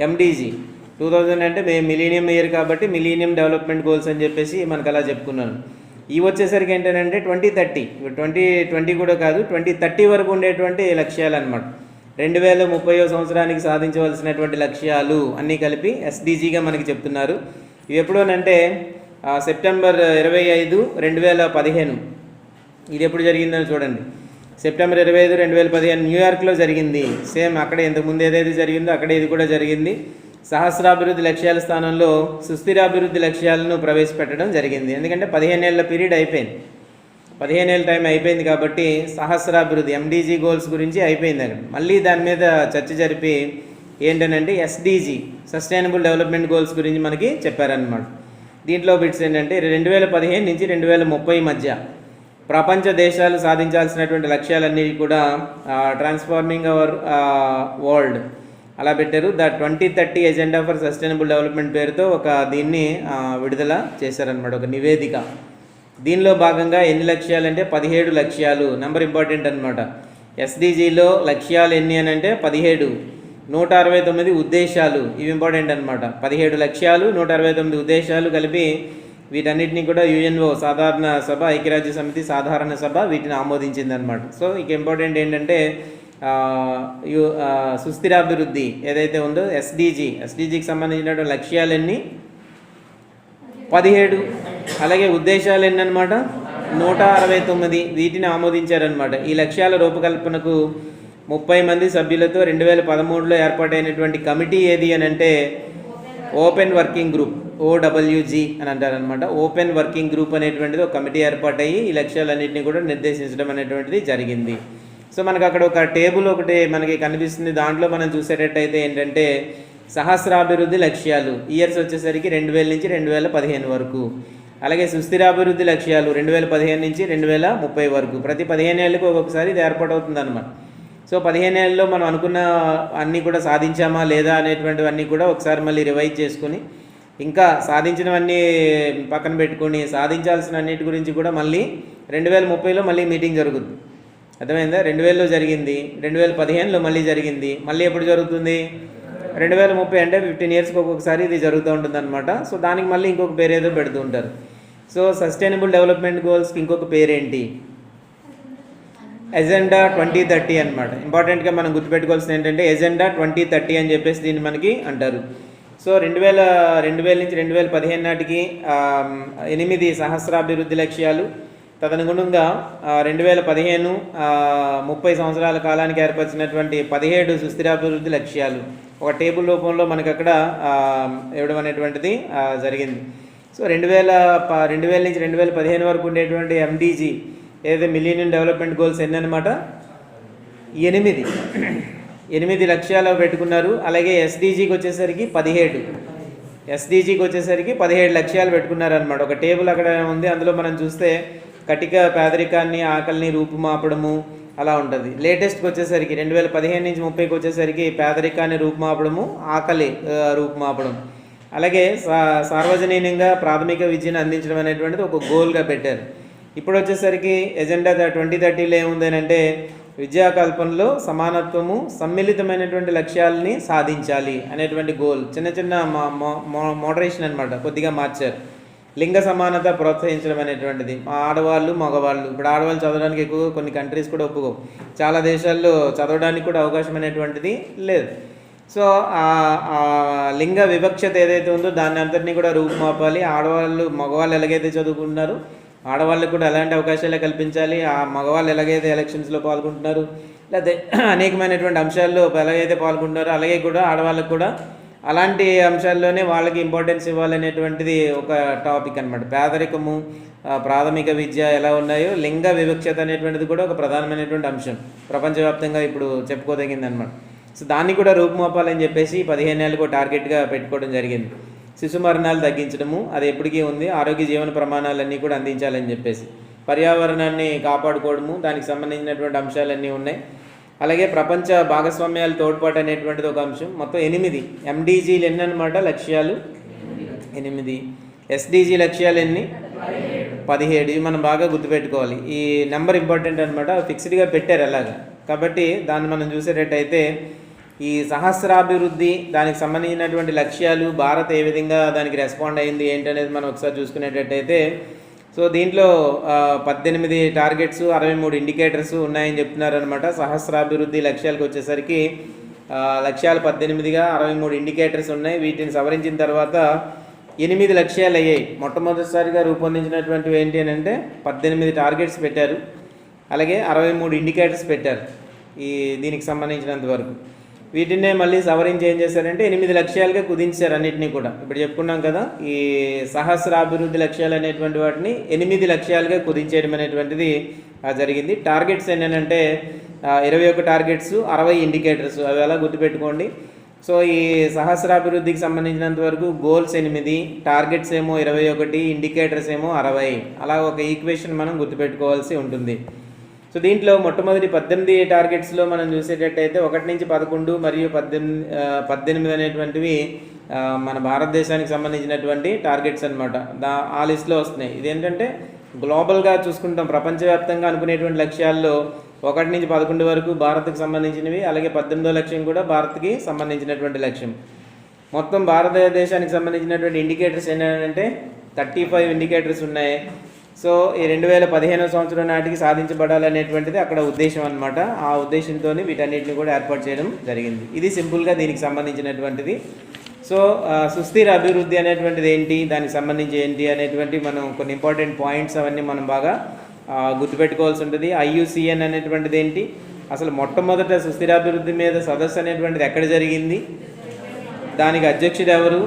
ఎండీజీ. 2000 అంటే మిలీనియం ఇయర్ కాబట్టి మిలీనియం డెవలప్మెంట్ గోల్స్ అని చెప్పేసి మనకు అలా చెప్పుకున్నాను. ఇవి వచ్చేసరికి ఏంటంటే 2030, 2020 కూడా కాదు 2030 వరకు ఉండేటువంటి లక్ష్యాలు అనమాట. 2030 సంవత్సరానికి సాధించవలసినటువంటి లక్ష్యాలు అన్నీ కలిపి ఎస్డిజిగా మనకి చెప్తున్నారు. ఇవి ఎప్పుడోనంటే సెప్టెంబర్ 25, 2015. ఇది ఎప్పుడు జరిగిందో చూడండి. సెప్టెంబర్ 25, 2015 న్యూయార్క్లో జరిగింది. సేమ్ అక్కడే ఇంతకుముందు ఏదైతే జరిగిందో అక్కడే ఇది కూడా జరిగింది. సహస్రాభివృద్ధి లక్ష్యాల స్థానంలో సుస్థిరాభివృద్ధి లక్ష్యాలను ప్రవేశపెట్టడం జరిగింది. ఎందుకంటే 15 ఏళ్ళ పీరియడ్ అయిపోయింది, 15 ఏళ్ళ టైం అయిపోయింది కాబట్టి సహస్రాభివృద్ధి ఎండిజీ గోల్స్ గురించి అయిపోయింది. అక్కడ మళ్ళీ దాని మీద చర్చ జరిపి ఏంటనంటే ఎస్డిజి సస్టైనబుల్ డెవలప్మెంట్ గోల్స్ గురించి మనకి చెప్పారనమాట. దీంట్లో బిట్స్ ఏంటంటే 2015 నుంచి 2030 మధ్య ప్రపంచ దేశాలు సాధించాల్సినటువంటి లక్ష్యాలన్నీ కూడా ట్రాన్స్ఫార్మింగ్ అవర్ వరల్డ్ అలా పెట్టారు. The 2030 agenda for sustainable development పేరుతో ఒక దీన్ని విడుదల చేశారనమాట, ఒక నివేదిక. దీనిలో భాగంగా ఎన్ని లక్ష్యాలు అంటే 17 లక్ష్యాలు. నెంబర్ ఇంపార్టెంట్ అనమాట. ఎస్డిజిలో లక్ష్యాలు ఎన్ని అని అంటే 17, 169 ఉద్దేశాలు. ఇవి ఇంపార్టెంట్ అనమాట. 17 లక్ష్యాలు, 169 ఉద్దేశాలు కలిపి వీటన్నిటిని కూడా యుఎన్ఓ సాధారణ సభ, ఐక్యరాజ్య సమితి సాధారణ సభ వీటిని ఆమోదించింది అనమాట. సో ఇక ఇంపార్టెంట్ ఏంటంటే సుస్థిరాభివృద్ధి ఏదైతే ఉందో ఎస్డిజికి సంబంధించినటువంటి లక్ష్యాలన్నీ 17, అలాగే ఉద్దేశాలు ఎన్ని అనమాట 169 వీటిని ఆమోదించారనమాట. ఈ లక్ష్యాల రూపకల్పనకు 30 మంది సభ్యులతో 2013లో ఏర్పాటైనటువంటి కమిటీ ఏది అని అంటే ఓపెన్ వర్కింగ్ గ్రూప్, OWG అని అంటారనమాట. ఓపెన్ వర్కింగ్ గ్రూప్ అనేటువంటిది ఒక కమిటీ ఏర్పాటయ్యి ఈ లక్ష్యాలన్నింటినీ కూడా నిర్దేశించడం అనేటువంటిది జరిగింది. సో మనకు అక్కడ ఒక టేబుల్ ఒకటి మనకి కనిపిస్తుంది. దాంట్లో మనం చూసేటట్టయితే ఏంటంటే సహస్రాభివృద్ధి లక్ష్యాలు ఇయర్స్ వచ్చేసరికి 2000 నుంచి 2015 వరకు, అలాగే సుస్థిరాభివృద్ధి లక్ష్యాలు 2015 నుంచి 2030 వరకు. ప్రతి 15 ఏళ్ళకి ఒక్కొక్కసారి ఇది ఏర్పాటవుతుంది అనమాట. సో 15 ఏళ్ళలో మనం అనుకున్న అన్నీ కూడా సాధించామా లేదా అనేటువంటివన్నీ కూడా ఒకసారి మళ్ళీ రివైజ్ చేసుకుని, ఇంకా సాధించినవన్నీ పక్కన పెట్టుకొని సాధించాల్సిన అన్నిటి గురించి కూడా మళ్ళీ 2030లో మళ్ళీ మీటింగ్ జరుగుతుంది. అర్థమైందా? 2000లో జరిగింది, 2015లో మళ్ళీ జరిగింది, మళ్ళీ ఎప్పుడు జరుగుతుంది 2030 అంటే 15 ఇయర్స్కి ఒక్కొక్కసారి ఇది జరుగుతూ ఉంటుంది అనమాట. సో దానికి మళ్ళీ ఇంకొక పేరు ఏదో పెడుతూ ఉంటారు. సో సస్టైనబుల్ డెవలప్మెంట్ గోల్స్కి ఇంకొక పేరేంటి? ఎజెండా 2030 అనమాట. ఇంపార్టెంట్గా మనం గుర్తుపెట్టుకోవాల్సింది ఏంటంటే ఎజెండా 2030 అని చెప్పేసి దీన్ని మనకి అంటారు. సో 2000 నుంచి 2015 నాటికి 8 సహస్రాభివృద్ధి లక్ష్యాలు, తదనుగుణంగా 2015 30 సంవత్సరాల కాలానికి ఏర్పరిచినటువంటి 17 సుస్థిరాభివృద్ధి లక్ష్యాలు ఒక టేబుల్ రూపంలో మనకి అక్కడ ఇవ్వడం అనేటువంటిది జరిగింది. సో 2000 నుంచి 2015 వరకు ఉండేటువంటి ఎండిజి ఏదైతే మిలీనియం డెవలప్మెంట్ గోల్స్ ఎన్ని అనమాట 8 లక్ష్యాలు పెట్టుకున్నారు. అలాగే ఎస్డిజికి వచ్చేసరికి 17 లక్ష్యాలు పెట్టుకున్నారనమాట. ఒక టేబుల్ అక్కడ ఉంది, అందులో మనం చూస్తే కటిక పేదరికాన్ని, ఆకలిని రూపుమాపడము అలా ఉంటుంది. లేటెస్ట్కి వచ్చేసరికి 2015 నుంచి 30కి వచ్చేసరికి పేదరికాన్ని రూపుమాపడము, ఆకలి రూపుమాపడం, అలాగే సార్వజనీయంగా ప్రాథమిక విద్యను అందించడం అనేటువంటిది ఒక గోల్గా పెట్టారు. ఇప్పుడు వచ్చేసరికి ఎజెండా 2030లో ఏముంది అంటే విద్యా కల్పనలో సమానత్వము, సమ్మిళితమైనటువంటి లక్ష్యాలని సాధించాలి అనేటువంటి గోల్. చిన్న మోడరేషన్ అనమాట, కొద్దిగా మార్చారు. లింగ సమానత ప్రోత్సహించడం అనేటువంటిది. ఆడవాళ్ళు మగవాళ్ళు, ఇప్పుడు ఆడవాళ్ళు చదవడానికి ఎక్కువ కొన్ని కంట్రీస్ కూడా ఒప్పుకో, చాలా దేశాల్లో చదవడానికి కూడా అవకాశం అనేటువంటిది లేదు. సో లింగ వివక్షత ఏదైతే ఉందో దాన్ని అంతటినీ కూడా రూపుమాపాలి. ఆడవాళ్ళు మగవాళ్ళు ఎలాగైతే చదువుకుంటున్నారు ఆడవాళ్ళకు కూడా అలాంటి అవకాశాలే కల్పించాలి. ఆ మగవాళ్ళు ఎలాగైతే ఎలక్షన్స్లో పాల్గొంటున్నారు, లేకపోతే అనేకమైనటువంటి అంశాల్లో ఎలాగైతే పాల్గొంటున్నారో అలాగే కూడా ఆడవాళ్ళకు కూడా అలాంటి అంశాల్లోనే వాళ్ళకి ఇంపార్టెన్స్ ఇవ్వాలనేటువంటిది ఒక టాపిక్ అనమాట. పేదరికము, ప్రాథమిక విద్య ఎలా ఉన్నాయో లింగ వివక్షత అనేటువంటిది కూడా ఒక ప్రధానమైనటువంటి అంశం ప్రపంచవ్యాప్తంగా ఇప్పుడు చెప్పుకోదగింది అనమాట. సో దాన్ని కూడా రూపుమాపాలని చెప్పేసి 15 ఏళ్ళకు టార్గెట్గా పెట్టుకోవడం జరిగింది. శిశు మరణాలు తగ్గించడము అది ఎప్పటికీ ఉంది. ఆరోగ్య జీవన ప్రమాణాలన్నీ కూడా అందించాలని చెప్పేసి, పర్యావరణాన్ని కాపాడుకోవడము దానికి సంబంధించినటువంటి అంశాలన్నీ ఉన్నాయి. అలాగే ప్రపంచ భాగస్వామ్యాలు తోడ్పాటు అనేటువంటిది ఒక అంశం. మొత్తం 8 ఎండిజీలు ఎన్ని అనమాట లక్ష్యాలు 8, ఎస్డిజి లక్ష్యాలు ఎన్ని 17. ఇవి మనం బాగా గుర్తుపెట్టుకోవాలి. ఈ నెంబర్ ఇంపార్టెంట్ అనమాట, ఫిక్స్డ్గా పెట్టారు అలాగా. కాబట్టి దాన్ని మనం చూసేటట్టయితే ఈ సహస్రాభివృద్ధి దానికి సంబంధించినటువంటి లక్ష్యాలు భారత్ ఏ విధంగా దానికి రెస్పాండ్ అయింది ఏంటనేది మనం ఒకసారి చూసుకునేటట్టయితే సో దీంట్లో 18 టార్గెట్స్ 63 ఇండికేటర్స్ ఉన్నాయని చెప్తున్నారనమాట. సహస్రాభివృద్ధి లక్ష్యాలకు వచ్చేసరికి లక్ష్యాలు 18గా 63 ఇండికేటర్స్ ఉన్నాయి. వీటిని సవరించిన తర్వాత 8 లక్ష్యాలు అయ్యాయి. మొట్టమొదటిసారిగా రూపొందించినటువంటివి ఏంటి అని అంటే 18 టార్గెట్స్ పెట్టారు, అలాగే 63 ఇండికేటర్స్ పెట్టారు దీనికి సంబంధించినంత వరకు. వీటినే మళ్ళీ సవరించి ఏం చేశారంటే 8 లక్ష్యాలుగా కుదించారు అన్నింటినీ కూడా. ఇప్పుడు చెప్పుకున్నాం కదా, ఈ సహస్రాభివృద్ధి లక్ష్యాలు అనేటువంటి వాటిని 8 లక్ష్యాలుగా కుదించేయడం అనేటువంటిది జరిగింది. టార్గెట్స్ ఏంటంటే 21 టార్గెట్స్ 60 ఇండికేటర్స్, అవి అలా గుర్తుపెట్టుకోండి. సో ఈ సహస్రాభివృద్ధికి సంబంధించినంత వరకు గోల్స్ 8, టార్గెట్స్ ఏమో 21, ఇండికేటర్స్ ఏమో 60. అలా ఒక ఈక్వేషన్ మనం గుర్తుపెట్టుకోవాల్సి ఉంటుంది. సో దీంట్లో మొట్టమొదటి 18 టార్గెట్స్లో మనం చూసేటట్టయితే 1 నుంచి 11 మరియు 18 అనేటువంటివి మన భారతదేశానికి సంబంధించినటువంటి టార్గెట్స్ అనమాట. ఆ లిస్ట్లో వస్తున్నాయి. ఇదేంటంటే గ్లోబల్గా చూసుకుంటాం, ప్రపంచవ్యాప్తంగా అనుకునేటువంటి లక్ష్యాల్లో 1 నుంచి 11 వరకు భారత్కి సంబంధించినవి, అలాగే 18వ లక్ష్యం కూడా భారత్కి సంబంధించినటువంటి లక్ష్యం. మొత్తం భారతదేశానికి సంబంధించినటువంటి ఇండికేటర్స్ ఏంటంటే 35 ఇండికేటర్స్ ఉన్నాయి. సో ఈ 2015 సంవత్సరం నాటికి సాధించబడాలనేటువంటిది అక్కడ ఉద్దేశం అనమాట. ఆ ఉద్దేశంతో వీటన్నిటిని కూడా ఏర్పాటు చేయడం జరిగింది. ఇది సింపుల్గా దీనికి సంబంధించినటువంటిది. సో సుస్థిర అభివృద్ధి అనేటువంటిది ఏంటి, దానికి సంబంధించి ఏంటి అనేటువంటి మనం కొన్ని ఇంపార్టెంట్ పాయింట్స్ అవన్నీ మనం బాగా గుర్తుపెట్టుకోవాల్సి ఉంటుంది. IUCN అనేటువంటిది ఏంటి, అసలు మొట్టమొదట సుస్థిరాభివృద్ధి మీద సదస్సు అనేటువంటిది ఎక్కడ జరిగింది, దానికి అధ్యక్షుడు ఎవరు,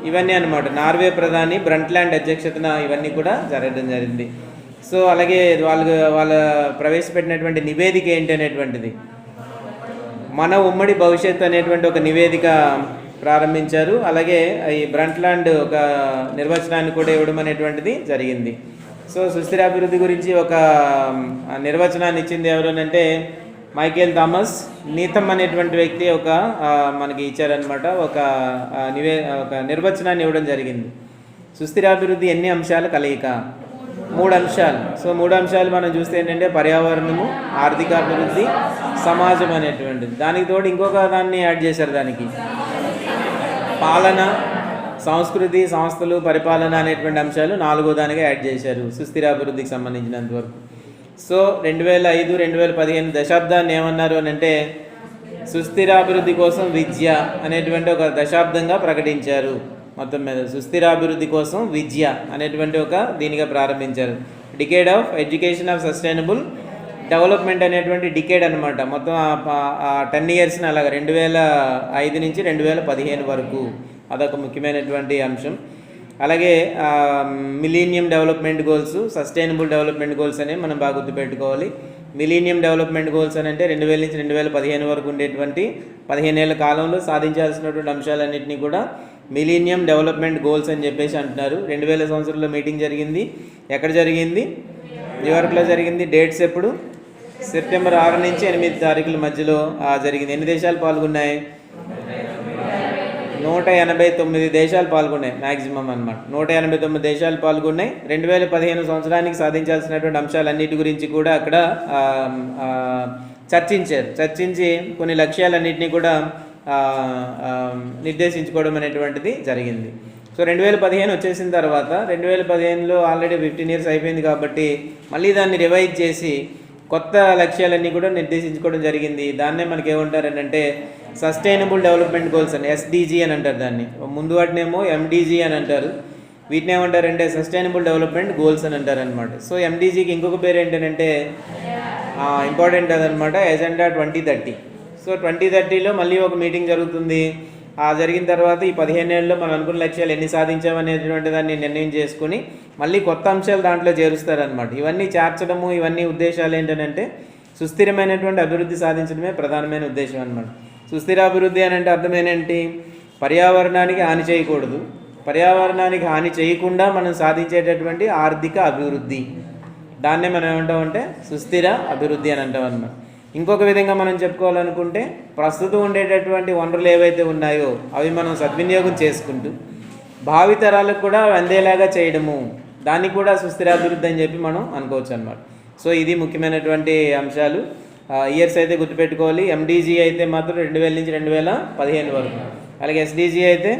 ఇవన్నీ అనమాట. నార్వే ప్రధాని బ్రంట్లాండ్ అధ్యక్షతన ఇవన్నీ కూడా జరగడం జరిగింది. సో అలాగే వాళ్ళ ప్రవేశపెట్టినటువంటి నివేదిక ఏంటి అనేటువంటిది, మన ఉమ్మడి భవిష్యత్తు అనేటువంటి ఒక నివేదిక ప్రారంభించారు. అలాగే ఈ బ్రంట్లాండ్ ఒక నిర్వచనాన్ని కూడా ఇవ్వడం అనేటువంటిది జరిగింది. సో సుస్థిరాభివృద్ధి గురించి ఒక నిర్వచనాన్ని ఇచ్చింది ఎవరనంటే మైకేల్ థామస్ నీథమ్ అనేటువంటి వ్యక్తి మనకి ఇచ్చారనమాట. ఒక నిర్వచనాన్ని ఇవ్వడం జరిగింది. సుస్థిరాభివృద్ధి ఎన్ని అంశాల కలయిక, 3 అంశాలు. సో 3 అంశాలు మనం చూస్తే ఏంటంటే పర్యావరణము, ఆర్థికాభివృద్ధి, సమాజం అనేటువంటిది. దానికి తోడు ఇంకొక దాన్ని యాడ్ చేశారు, దానికి పాలన, సంస్కృతి, సంస్థలు, పరిపాలన అనేటువంటి అంశాలు 4వ దానిగా యాడ్ చేశారు సుస్థిరాభివృద్ధికి సంబంధించినంత వరకు. సో 2005, 2015 దశాబ్దాన్ని ఏమన్నారు అని అంటే సుస్థిరాభివృద్ధి కోసం విద్య అనేటువంటి ఒక దశాబ్దంగా ప్రకటించారు. మొత్తం మీద సుస్థిరాభివృద్ధి కోసం విద్య అనేటువంటి ఒక దీనిగా ప్రారంభించారు. Decade of education of sustainable development అనేటువంటి డికేడ్ అనమాట. మొత్తం 10 ఇయర్స్ని అలాగా 2005 నుంచి 2015 వరకు. అదొక ముఖ్యమైనటువంటి అంశం. అలాగే millennium development goals, sustainable development goals అనేవి మనం బాగా గుర్తుపెట్టుకోవాలి. మిలీనియం డెవలప్మెంట్ గోల్స్ అని అంటే 2000 నుంచి 2015 వరకు ఉండేటువంటి 15 ఏళ్ల కాలంలో సాధించాల్సినటువంటి అంశాలన్నింటినీ కూడా మిలీనియం డెవలప్మెంట్ గోల్స్ అని చెప్పేసి అంటున్నారు. 2000 సంవత్సరంలో మీటింగ్ జరిగింది. ఎక్కడ జరిగింది? న్యూయార్క్లో జరిగింది. డేట్స్ ఎప్పుడు? సెప్టెంబర్ 6 నుంచి 8 తారీఖుల మధ్యలో జరిగింది. ఎన్ని దేశాలు పాల్గొన్నాయి? 189 దేశాలు పాల్గొన్నాయి మ్యాక్సిమం అనమాట. 189 దేశాలు పాల్గొన్నాయి. 2015 సంవత్సరానికి సాధించాల్సినటువంటి అంశాలన్నిటి గురించి కూడా అక్కడ చర్చించి కొన్ని లక్ష్యాలన్నింటినీ కూడా నిర్దేశించుకోవడం అనేటువంటిది జరిగింది. సో 2015 వచ్చేసిన తర్వాత 2015లో ఆల్రెడీ 15 ఇయర్స్ అయిపోయింది కాబట్టి మళ్ళీ దాన్ని రివైజ్ చేసి కొత్త లక్ష్యాలన్నీ కూడా నిర్దేశించుకోవడం జరిగింది. దాన్నే మనకి ఏమంటారంటే సస్టైనబుల్ డెవలప్మెంట్ గోల్స్ అని, SDG అని అంటారు దాన్ని. ముందు వాటినేమో MDG అని అంటారు. వీటిని ఏమంటారంటే సస్టైనబుల్ డెవలప్మెంట్ గోల్స్ అని అంటారు అనమాట. సో MDGకి ఇంకొక పేరు ఏంటంటే ఇంపార్టెంట్ అదనమాట, ఎజెండా 2030. సో 2030లో మళ్ళీ ఒక మీటింగ్ జరుగుతుంది. జరిగిన తర్వాత ఈ 15 ఏళ్ళలో మనం అనుకున్న లక్ష్యాలు ఎన్ని సాధించామనేటువంటి దాన్ని నిర్ణయం చేసుకుని మళ్ళీ కొత్త అంశాలు దాంట్లో చేరుస్తారనమాట. ఇవన్నీ చేర్చడము, ఇవన్నీ ఉద్దేశాలు ఏంటంటే సుస్థిరమైనటువంటి అభివృద్ధి సాధించడమే ప్రధానమైన ఉద్దేశం అనమాట. సుస్థిరాభివృద్ధి అని అంటే అర్థం ఏంటి? పర్యావరణానికి హాని చేయకూడదు, పర్యావరణానికి హాని చేయకుండా మనం సాధించేటటువంటి ఆర్థిక అభివృద్ధి, దాన్నే మనం ఏమంటామంటే సుస్థిర అభివృద్ధి అని అంటాం అన్నమాట. ఇంకొక విధంగా మనం చెప్పుకోవాలనుకుంటే ప్రస్తుతం ఉండేటటువంటి వనరులు ఏవైతే ఉన్నాయో అవి మనం సద్వినియోగం చేసుకుంటూ భావితరాలకు కూడా అందేలాగా చేయడము, దాన్ని కూడా సుస్థిరాభివృద్ధి అని చెప్పి మనం అనుకోవచ్చు అన్నమాట. సో ఇది ముఖ్యమైనటువంటి అంశాలు. ఇయర్స్ అయితే గుర్తుపెట్టుకోవాలి. MDG అయితే మాత్రం 2000 నుంచి 2015 వరకు, అలాగే SDG అయితే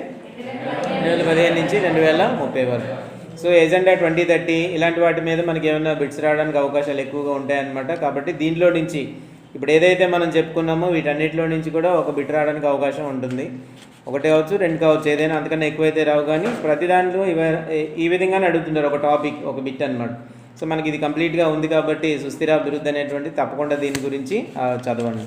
2015 నుంచి 2030 వరకు. సో ఎజెండా 2030 ఇలాంటి వాటి మీద మనకి ఏమైనా బిట్స్ రావడానికి అవకాశాలు ఎక్కువగా ఉంటాయన్నమాట. కాబట్టి దీంట్లో నుంచి ఇప్పుడు ఏదైతే మనం చెప్పుకున్నామో వీటన్నిటిలో నుంచి కూడా ఒక బిట్ రావడానికి అవకాశం ఉంటుంది. ఒకటి కావచ్చు, రెండు కావచ్చు, ఏదైనా అంతకన్నా ఎక్కువైతే రావు. కానీ ప్రతి దాంట్లో ఈ విధంగానే అడుగుతుంటారు, ఒక టాపిక్, ఒక బిట్ అనమాట. సో మనకి ఇది కంప్లీట్గా ఉంది కాబట్టి సుస్థిర అభివృద్ధి అనేటువంటి తప్పకుండా దీని గురించి చదవండి.